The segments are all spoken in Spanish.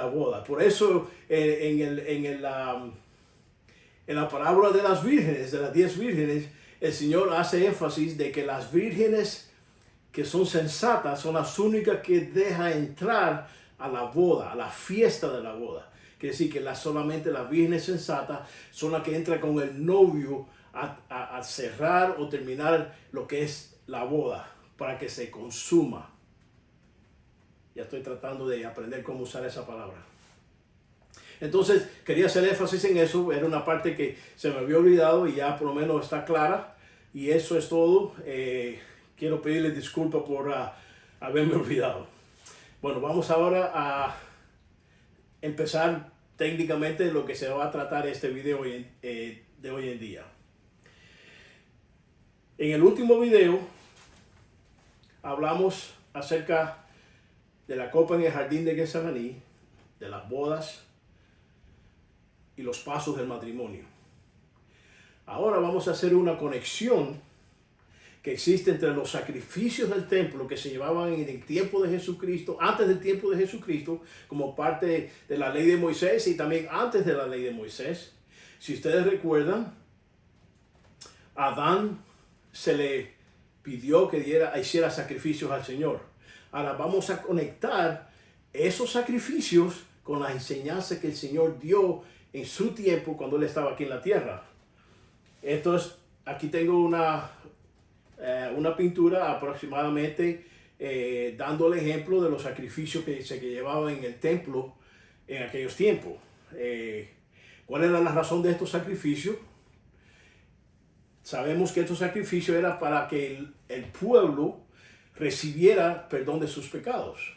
la boda. Por eso en la parábola de las vírgenes, de las 10 vírgenes, el Señor hace énfasis de que las vírgenes que son sensatas son las únicas que dejan entrar a la boda, a la fiesta de la boda. Quiere decir que solamente las vírgenes sensatas son las que entran con el novio a cerrar o terminar lo que es la boda, para que se consuma. Ya estoy tratando de aprender cómo usar esa palabra. Entonces, quería hacer énfasis en eso. Era una parte que se me había olvidado y ya por lo menos está clara. Y eso es todo. Quiero pedirle disculpas por haberme olvidado. Bueno, vamos ahora a empezar técnicamente lo que se va a tratar este video de hoy en día. En el último video hablamos acerca de la copa en el jardín de Getsemaní, de las bodas y los pasos del matrimonio. Ahora vamos a hacer una conexión que existe entre los sacrificios del templo que se llevaban en el tiempo de Jesucristo, antes del tiempo de Jesucristo, como parte de la ley de Moisés y también antes de la ley de Moisés. Si ustedes recuerdan, a Adán se le pidió que hiciera sacrificios al Señor. Ahora vamos a conectar esos sacrificios con las enseñanzas que el Señor dio en su tiempo cuando Él estaba aquí en la tierra. Entonces, aquí tengo una pintura aproximadamente dando el ejemplo de los sacrificios que se llevaban en el templo en aquellos tiempos. ¿Cuál era la razón de estos sacrificios? Sabemos que estos sacrificios eran para que el pueblo recibiera perdón de sus pecados.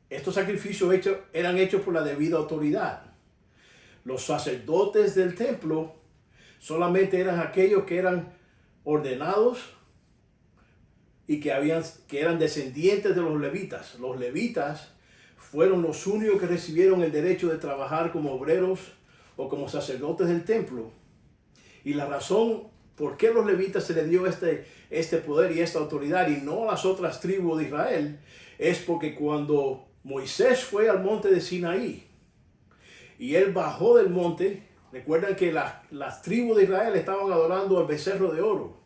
Estos sacrificios eran hechos por la debida autoridad. Los sacerdotes del templo solamente eran aquellos que eran ordenados y que eran descendientes de los levitas. Los levitas fueron los únicos que recibieron el derecho de trabajar como obreros o como sacerdotes del templo. Y la razón por qué a los levitas se les dio este poder y esta autoridad y no a las otras tribus de Israel es porque cuando Moisés fue al monte de Sinaí y él bajó del monte, recuerdan que las tribus de Israel estaban adorando al becerro de oro.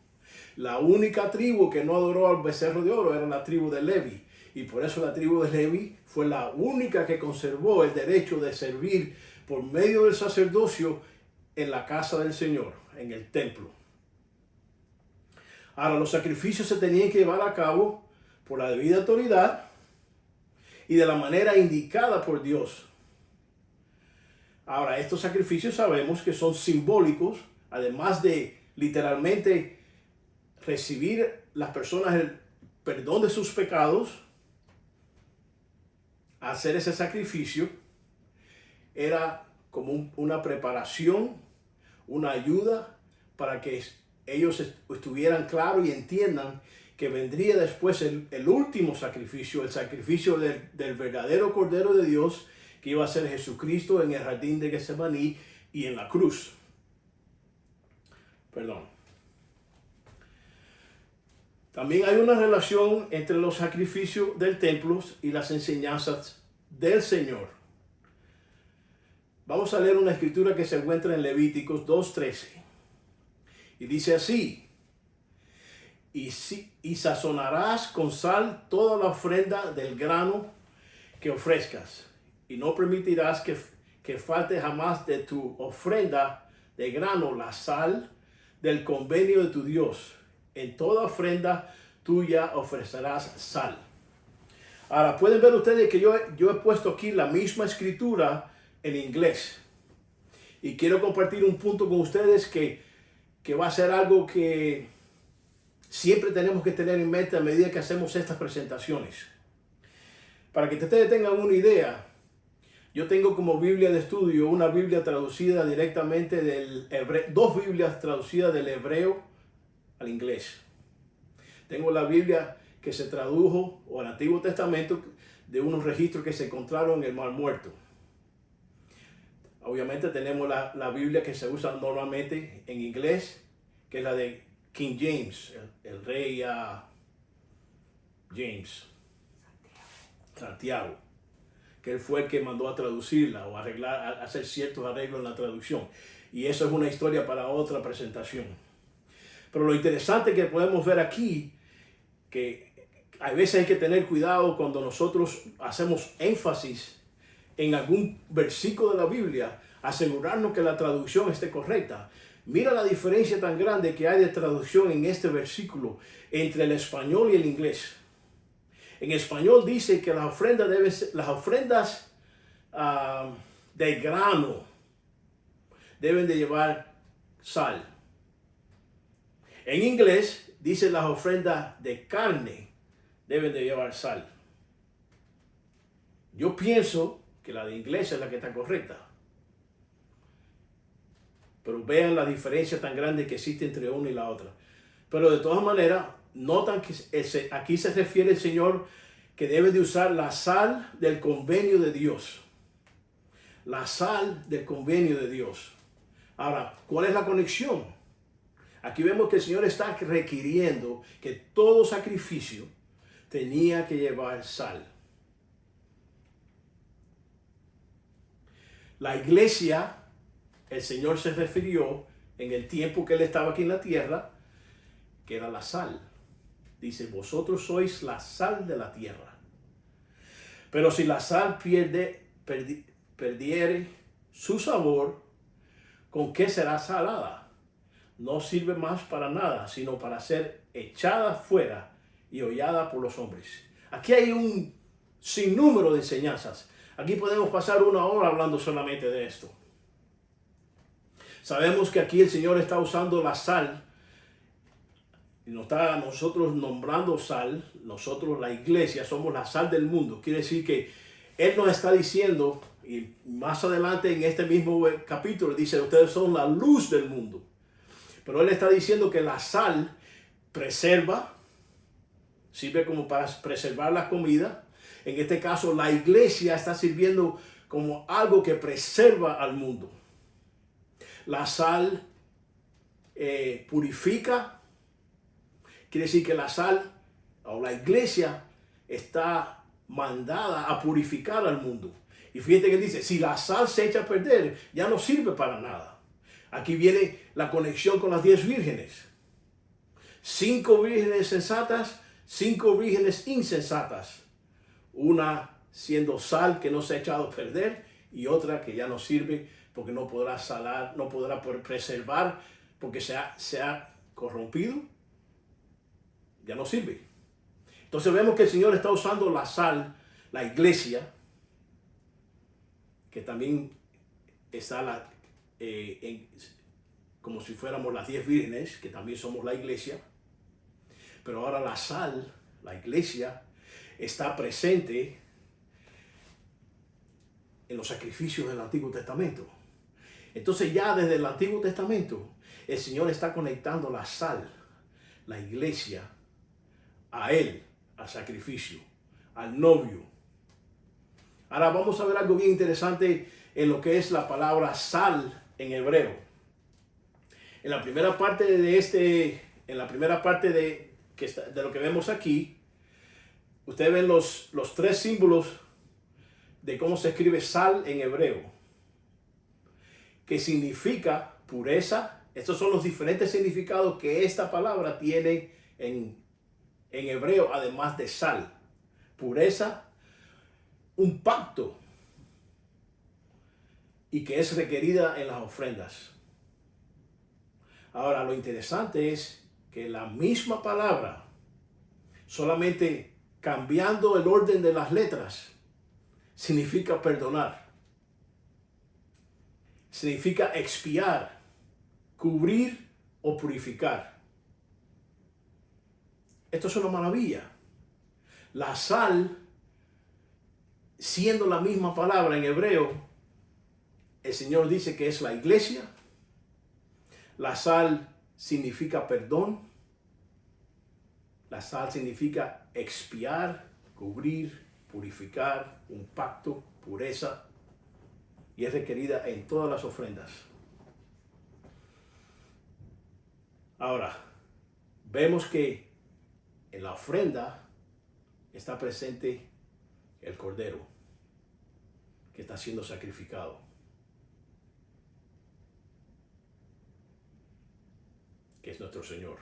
La única tribu que no adoró al becerro de oro era la tribu de Levi. Y por eso la tribu de Levi fue la única que conservó el derecho de servir por medio del sacerdocio en la casa del Señor, en el templo. Ahora, los sacrificios se tenían que llevar a cabo por la debida autoridad y de la manera indicada por Dios. Ahora, estos sacrificios sabemos que son simbólicos, además de literalmente recibir las personas el perdón de sus pecados. Hacer ese sacrificio era como una preparación, una ayuda para que ellos estuvieran claros y entiendan que vendría después el último sacrificio, el sacrificio del verdadero Cordero de Dios, que iba a ser Jesucristo en el jardín de Getsemaní y en la cruz. Perdón. También hay una relación entre los sacrificios del templo y las enseñanzas del Señor. Vamos a leer una escritura que se encuentra en Levíticos 2:13. Y dice así: y sazonarás con sal toda la ofrenda del grano que ofrezcas, y no permitirás que falte jamás de tu ofrenda de grano la sal del convenio de tu Dios. En toda ofrenda tuya ofrecerás sal. Ahora pueden ver ustedes que yo he puesto aquí la misma escritura en inglés. Y quiero compartir un punto con ustedes que va a ser algo que siempre tenemos que tener en mente a medida que hacemos estas presentaciones. Para que ustedes tengan una idea, yo tengo como Biblia de estudio una Biblia traducida directamente del hebreo, dos Biblias traducidas del hebreo al inglés. Tengo la Biblia que se tradujo, o el Antiguo Testamento, de unos registros que se encontraron en el Mar Muerto. Obviamente tenemos la Biblia que se usa normalmente en inglés, que es la de King James, el rey James. Santiago. que él fue el que mandó a traducirla o a hacer ciertos arreglos en la traducción. Y eso es una historia para otra presentación. Pero lo interesante que podemos ver aquí, que a veces hay que tener cuidado cuando nosotros hacemos énfasis en algún versículo de la Biblia, asegurarnos que la traducción esté correcta. Mira la diferencia tan grande que hay de traducción en este versículo entre el español y el inglés. En español dice que las ofrendas deben ser, las ofrendas de grano deben de llevar sal. En inglés dice las ofrendas de carne deben de llevar sal. Yo pienso que la de inglés es la que está correcta. Pero vean la diferencia tan grande que existe entre una y la otra. Pero de todas maneras, notan que aquí se refiere el Señor que debe de usar la sal del convenio de Dios. La sal del convenio de Dios. Ahora, ¿cuál es la conexión? Aquí vemos que el Señor está requiriendo que todo sacrificio tenía que llevar sal. La iglesia, el Señor se refirió en el tiempo que Él estaba aquí en la tierra, que era la sal. Dice, vosotros sois la sal de la tierra. Pero si la sal perdiere su sabor, ¿con qué será salada? No sirve más para nada, sino para ser echada fuera y hollada por los hombres. Aquí hay un sinnúmero de enseñanzas. Aquí podemos pasar una hora hablando solamente de esto. Sabemos que aquí el Señor está usando la sal y nos está nosotros nombrando sal. Nosotros, la iglesia, somos la sal del mundo. Quiere decir que Él nos está diciendo, y más adelante en este mismo capítulo dice, ustedes son la luz del mundo. Pero Él está diciendo que la sal preserva, sirve como para preservar la comida. En este caso, la iglesia está sirviendo como algo que preserva al mundo. La sal purifica. Quiere decir que la sal o la iglesia está mandada a purificar al mundo. Y fíjate que dice, si la sal se echa a perder, ya no sirve para nada. Aquí viene la conexión con las 10 vírgenes. 5 vírgenes sensatas, 5 vírgenes insensatas. Una siendo sal que no se ha echado a perder y otra que ya no sirve porque no podrá salar, no podrá preservar porque se ha corrompido. Ya no sirve. Entonces vemos que el Señor está usando la sal, la iglesia, que también está como si fuéramos las 10 vírgenes, que también somos la iglesia. Pero ahora la sal, la iglesia, está presente en los sacrificios del Antiguo Testamento. Entonces ya desde el Antiguo Testamento, el Señor está conectando la sal, la iglesia, a Él, al sacrificio, al novio. Ahora vamos a ver algo bien interesante en lo que es la palabra sal en hebreo. En la primera parte de lo que vemos aquí, ustedes ven los 3 símbolos de cómo se escribe sal en hebreo, que significa pureza. Estos son los diferentes significados que esta palabra tiene en hebreo, además de sal. Pureza, un pacto, y que es requerida en las ofrendas. Ahora, lo interesante es que la misma palabra, solamente cambiando el orden de las letras, significa perdonar, significa expiar, cubrir o purificar. Esto es una maravilla. La sal, siendo la misma palabra en hebreo, el Señor dice que es la iglesia. La sal significa perdón. La sal significa expiar, cubrir, purificar, un pacto, pureza, y es requerida en todas las ofrendas. Ahora, vemos que en la ofrenda está presente el cordero. que está siendo sacrificado, que es nuestro Señor,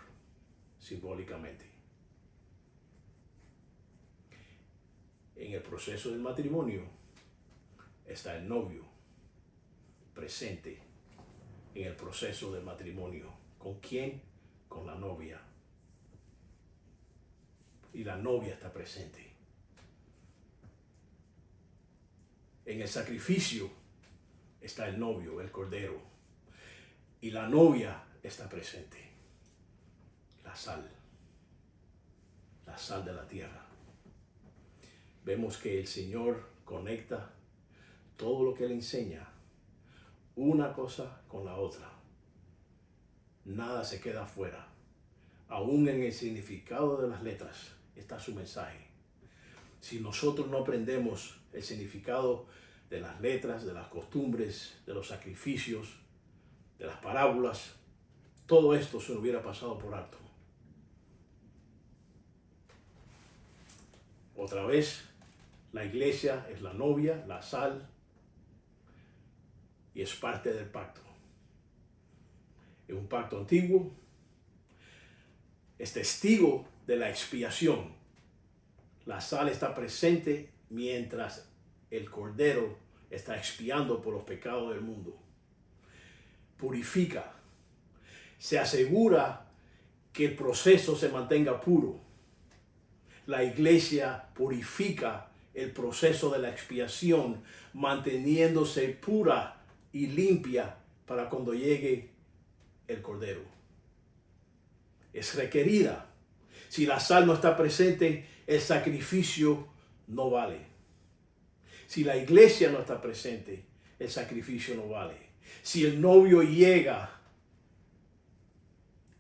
simbólicamente. En el proceso del matrimonio está el novio presente en el proceso del matrimonio. ¿Con quién? Con la novia. Y la novia está presente. En el sacrificio está el novio, el cordero. Y la novia está presente. La sal de la tierra. Vemos que el Señor conecta todo lo que Él enseña, una cosa con la otra. Nada se queda afuera. Aún en el significado de las letras está su mensaje. Si nosotros no aprendemos el significado de las letras, de las costumbres, de los sacrificios, de las parábolas, todo esto se hubiera pasado por alto. Otra vez, la iglesia es la novia, la sal, y es parte del pacto. Es un pacto antiguo, es testigo de la expiación. La sal está presente mientras el cordero está expiando por los pecados del mundo. Purifica, se asegura que el proceso se mantenga puro. La iglesia purifica el proceso de la expiación, manteniéndose pura y limpia para cuando llegue el cordero. Es requerida. Si la sal no está presente, el sacrificio no vale. Si la iglesia no está presente, el sacrificio no vale. Si el novio llega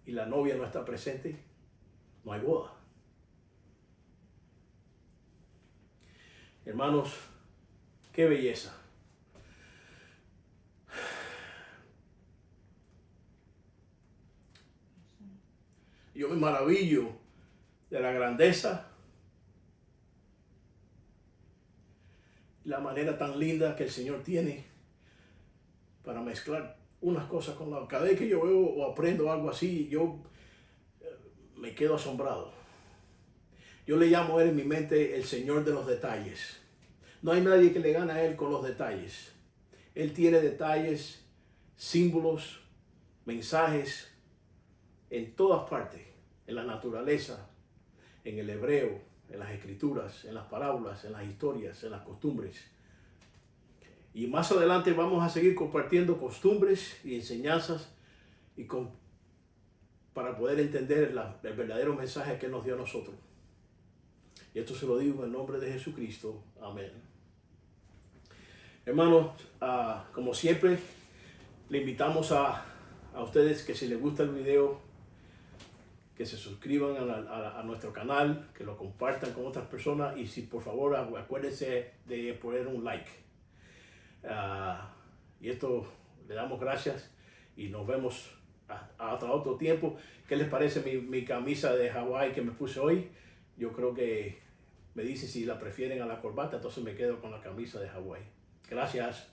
y la novia no está presente, no hay boda. Hermanos, qué belleza. Yo me maravillo de la grandeza, la manera tan linda que el Señor tiene para mezclar unas cosas con la otra. Cada vez que yo veo o aprendo algo así, yo me quedo asombrado. Yo le llamo a Él en mi mente el Señor de los detalles. No hay nadie que le gane a Él con los detalles. Él tiene detalles, símbolos, mensajes en todas partes, en la naturaleza, en el hebreo, en las escrituras, en las parábolas, en las historias, en las costumbres. Y más adelante vamos a seguir compartiendo costumbres y enseñanzas para poder entender el verdadero mensaje que nos dio a nosotros. Y esto se lo digo en el nombre de Jesucristo. Amén. Hermanos, como siempre, le invitamos a ustedes que si les gusta el video, que se suscriban a nuestro canal, que lo compartan con otras personas y si por favor acuérdense de poner un like. Y esto le damos gracias y nos vemos hasta otro tiempo. ¿Qué les parece mi camisa de Hawái que me puse hoy? Yo creo que me dicen si la prefieren a la corbata, entonces me quedo con la camisa de Hawái. Gracias.